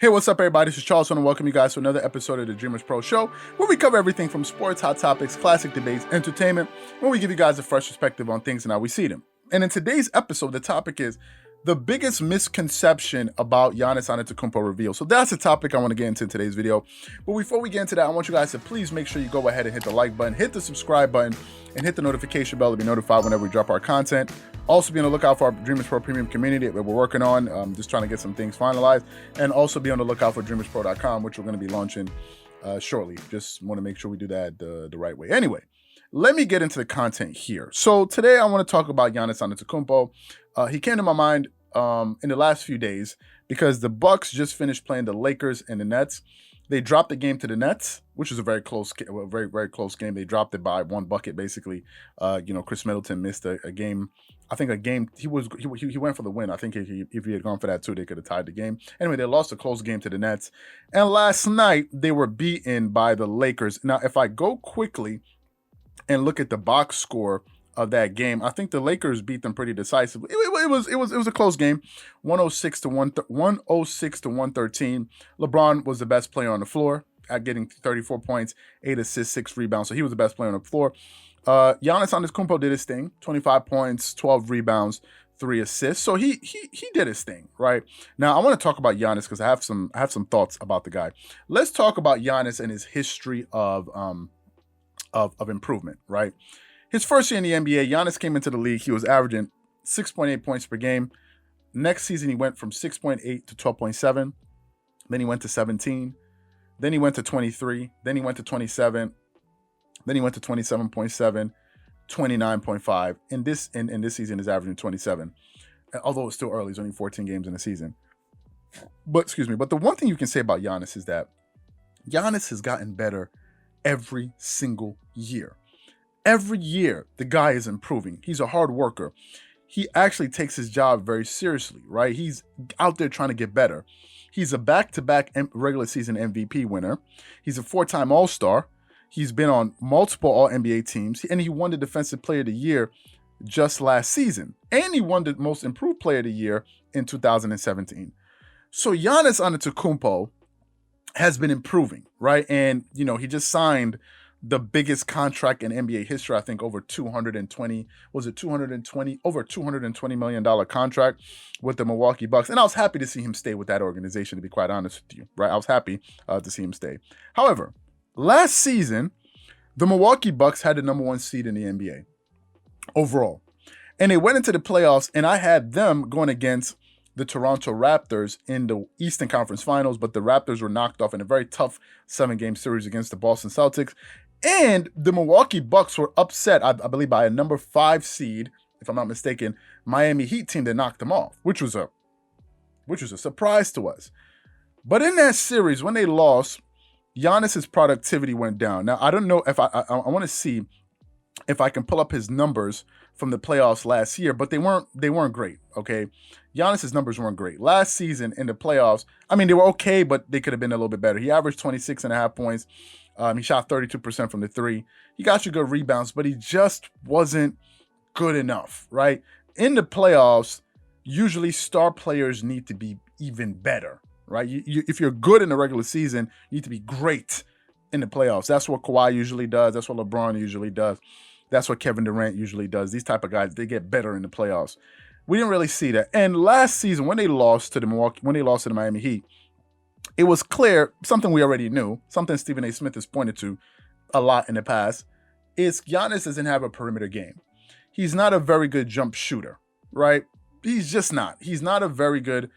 Hey, what's up, everybody? This is Charles. I want to welcome you guys to another episode of the Dreamerspro Show, where we cover everything from sports, hot topics, classic debates, entertainment, where we give you guys a fresh perspective on things and how we see them. And in today's episode, the topic is the biggest misconception about Giannis Antetokounmpo reveal. So that's the topic I want to get into in today's video. But before we get into that, I want you guys to please make sure you go ahead and hit the like button, hit the subscribe button, and hit the notification bell to be notified whenever we drop our content. Also be on the lookout for our Dreamerspro Premium community that we're working on, just trying to get some things finalized. And also be on the lookout for Dreamerspro.com, which we're going to be launching shortly. Just want to make sure we do that the right way. Anyway, let me get into the content here. So today I want to talk about Giannis Antetokounmpo. He came to my mind in the last few days because the Bucks just finished playing the Lakers and the Nets. They dropped the game to the Nets, which is a very close game. They dropped it by one bucket, basically. Chris Middleton missed a game. I think a game he went for the win. I think if he had gone for that too, they could have tied the game. Anyway, they lost a close game to the Nets. And last night they were beaten by the Lakers. Now, if I go quickly and look at the box score of that game, I think the Lakers beat them pretty decisively. It was a close game, 106 to 113. LeBron was the best player on the floor at getting 34 points, 8 assists, 6 rebounds. So he was the best player on the floor. Giannis Antetokounmpo did his thing, 25 points, 12 rebounds, 3 assists. So he did his thing, right? Now I want to talk about Giannis because I have some thoughts about the guy. Let's talk about Giannis and his history of improvement, right? His first year in the NBA, Giannis came into the league. He was averaging 6.8 points per game. Next season, he went from 6.8 to 12.7. Then he went to 17. Then he went to 23. Then he went to 27. Then he went to 27.7, 29.5. In this season, he's averaging 27. Although it's still early, it's only 14 games in the season. But the one thing you can say about Giannis is that Giannis has gotten better every single year. Every year, the guy is improving. He's a hard worker. He actually takes his job very seriously, right? He's out there trying to get better. He's a back-to-back regular season MVP winner. He's a 4-time All-Star. He's been on multiple All-NBA teams, and he won the Defensive Player of the Year just last season. And he won the Most Improved Player of the Year in 2017. So Giannis Antetokounmpo has been improving, right? And, he just signed the biggest contract in NBA history, I think over $220 million contract with the Milwaukee Bucks. And I was happy to see him stay with that organization, to be quite honest with you, right? I was happy to see him stay. However, last season, the Milwaukee Bucks had the number 1 seed in the NBA overall. And they went into the playoffs, and I had them going against the Toronto Raptors in the Eastern Conference Finals, but the Raptors were knocked off in a very tough 7-game series against the Boston Celtics. And the Milwaukee Bucks were upset, I believe, by a number 5 seed, if I'm not mistaken, Miami Heat team that knocked them off, which was a surprise to us. But in that series, when they lost, Giannis's productivity went down. Now, I don't know if I want to see if I can pull up his numbers from the playoffs last year, but they weren't great, okay? Giannis's numbers weren't great. Last season in the playoffs, they were okay, but they could have been a little bit better. He averaged 26.5 points. He shot 32% from the 3. He got you good rebounds, but he just wasn't good enough, right? In the playoffs, usually star players need to be even better, right? If you're good in the regular season, you need to be great in the playoffs. That's what Kawhi usually does. That's what LeBron usually does. That's what Kevin Durant usually does. These type of guys, they get better in the playoffs. We didn't really see that. And last season, when they lost to the Miami Heat, it was clear, something we already knew, something Stephen A. Smith has pointed to a lot in the past, is Giannis doesn't have a perimeter game. He's not a very good jump shooter, right? He's just not. He's not a very good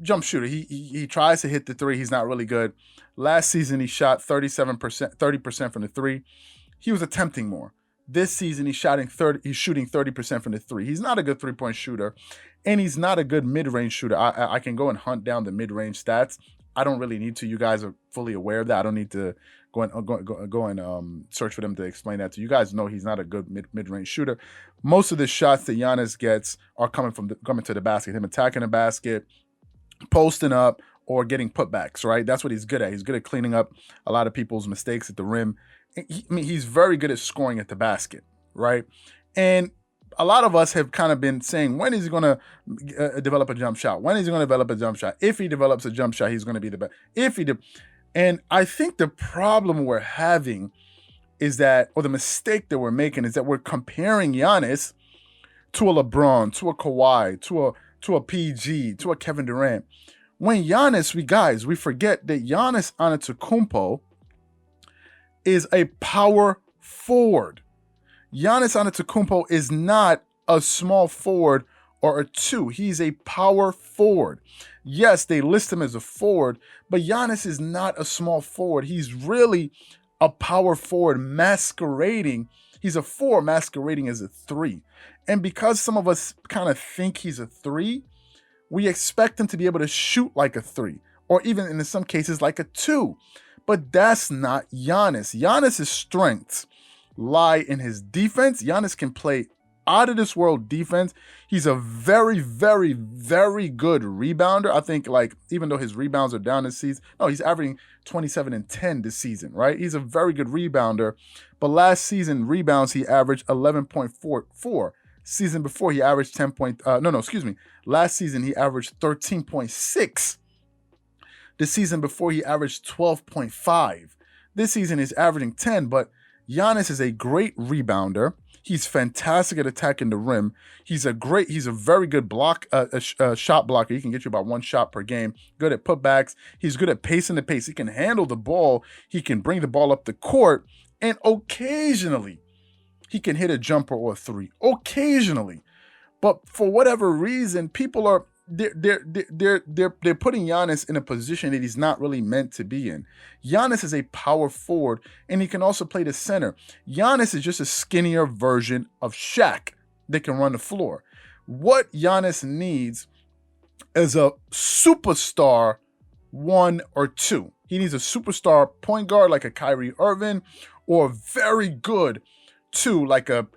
jump shooter. He tries to hit the 3. He's not really good. Last season, he shot 30% from the 3. He was attempting more. This season, he's shooting 30% from the 3. He's not a good 3-point shooter, and he's not a good mid-range shooter. I can go and hunt down the mid-range stats. I don't really need to. You guys are fully aware of that. I don't need to go and search for them to explain that to you. You guys know he's not a good mid-range shooter. Most of the shots that Giannis gets are coming to the basket. Him attacking the basket, posting up, or getting putbacks, right? That's what he's good at. He's good at cleaning up a lot of people's mistakes at the rim. He's very good at scoring at the basket, right? And a lot of us have kind of been saying, when is he going to develop a jump shot? When is he going to develop a jump shot? If he develops a jump shot, he's going to be the best. And I think the problem we're having is that, or the mistake that we're making, is that we're comparing Giannis to a LeBron, to a Kawhi, to a PG, to a Kevin Durant. When Giannis, we forget that Giannis Antetokounmpo is a power forward. Giannis Antetokounmpo is not a small forward or a 2. He's a power forward. Yes, they list him as a forward, but Giannis is not a small forward. He's really a power forward masquerading. He's a 4 masquerading as a 3. And because some of us kind of think he's a 3, we expect him to be able to shoot like a 3, or even in some cases like a 2. But that's not Giannis. Giannis's strengths lie in his defense. Giannis can play out of this world defense. He's a very, very, very good rebounder. I think, like, even though his rebounds are down this season, no, he's averaging 27 and 10 this season, right? He's a very good rebounder. But last season, rebounds, he averaged 11.44. Season before, he averaged Last season, he averaged 13.6. The season before, he averaged 12.5. This season, he's averaging 10, but Giannis is a great rebounder. He's fantastic at attacking the rim. He's a very good shot blocker. He can get you about 1 shot per game. Good at putbacks. He's good at pacing the pace. He can handle the ball. He can bring the ball up the court. And occasionally, he can hit a jumper or a 3. Occasionally. But for whatever reason, people are they're putting Giannis in a position that he's not really meant to be in. Giannis is a power forward, and he can also play the center. Giannis is just a skinnier version of Shaq that can run the floor. What Giannis needs is a superstar 1 or 2. He needs a superstar point guard like a Kyrie Irving, or very good 2 like a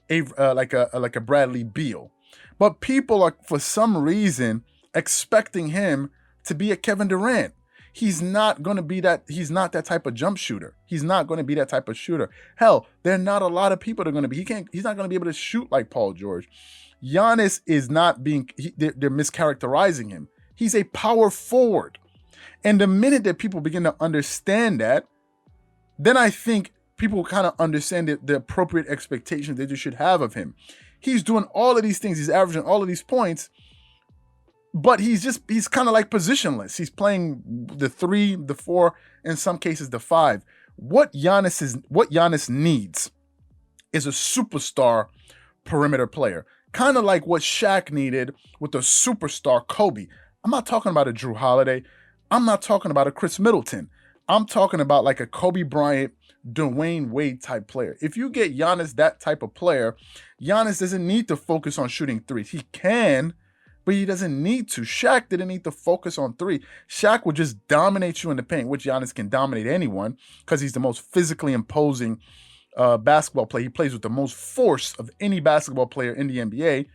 Bradley Beal. But people are, for some reason, expecting him to be a Kevin Durant. He's not going to be that. He's not that type of jump shooter. He's not going to be that type of shooter. Hell, there are not a lot of people that are going to be. He's not going to be able to shoot like Paul George. Giannis is not being. They're mischaracterizing him. He's a power forward. And the minute that people begin to understand that, then I think people kind of understand the appropriate expectations that you should have of him. He's doing all of these things. He's averaging all of these points. But he's kind of like positionless. He's playing the 3, the 4, in some cases the 5. What Giannis needs is a superstar perimeter player. Kind of like what Shaq needed with a superstar Kobe. I'm not talking about a Drew Holiday. I'm not talking about a Chris Middleton. I'm talking about like a Kobe Bryant, Dwayne Wade type player. If you get Giannis that type of player, Giannis doesn't need to focus on shooting 3s. He can, but he doesn't need to. Shaq didn't need to focus on 3. Shaq would just dominate you in the paint, which Giannis can dominate anyone because he's the most physically imposing basketball player. He plays with the most force of any basketball player in the NBA.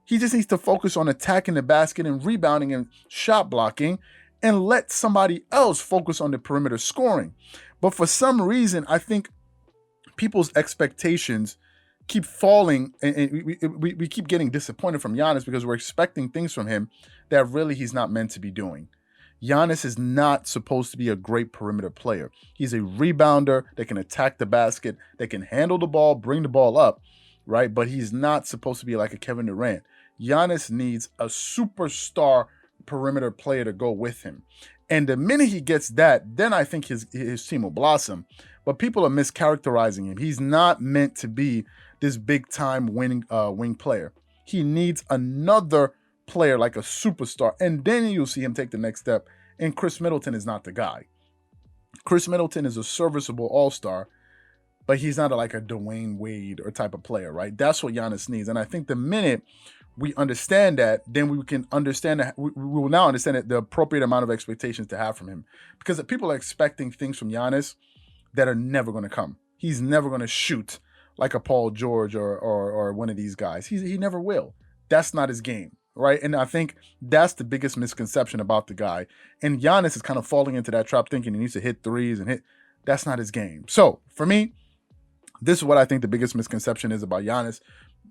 He just needs to focus on attacking the basket and rebounding and shot blocking, and let somebody else focus on the perimeter scoring. But for some reason, I think people's expectations keep falling, and we keep getting disappointed from Giannis because we're expecting things from him that really he's not meant to be doing. Giannis is not supposed to be a great perimeter player. He's a rebounder that can attack the basket, that can handle the ball, bring the ball up, right? But he's not supposed to be like a Kevin Durant. Giannis needs a superstar perimeter player to go with him. And the minute he gets that, then I think his team will blossom. But people are mischaracterizing him. He's not meant to be this big-time winning wing player. He needs another player like a superstar, and then you'll see him take the next step. And Chris Middleton is not the guy. Chris Middleton is a serviceable all-star, but he's not like a Dwayne Wade or type of player, right? That's what Giannis needs. And I think the minute we understand that, then we can understand that we will now understand that the appropriate amount of expectations to have from him. Because people are expecting things from Giannis that are never going to come. He's never going to shoot like a Paul George or one of these guys. He never will. That's not his game, right? And I think that's the biggest misconception about the guy. And Giannis is kind of falling into that trap, thinking he needs to hit 3s and hit. That's not his game. So for me, this is what I think the biggest misconception is about Giannis.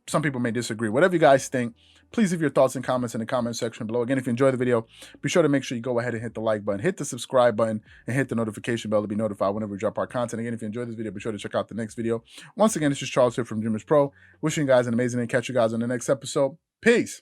Some people may disagree. Whatever you guys think, please leave your thoughts and comments in the comment section below. Again, if you enjoyed the video, be sure to make sure you go ahead and hit the like button, hit the subscribe button, and hit the notification bell to be notified whenever we drop our content. Again, if you enjoyed this video, be sure to check out the next video. Once again, this is Charles here from Dreamerspro. Wishing you guys an amazing day. Catch you guys on the next episode. Peace.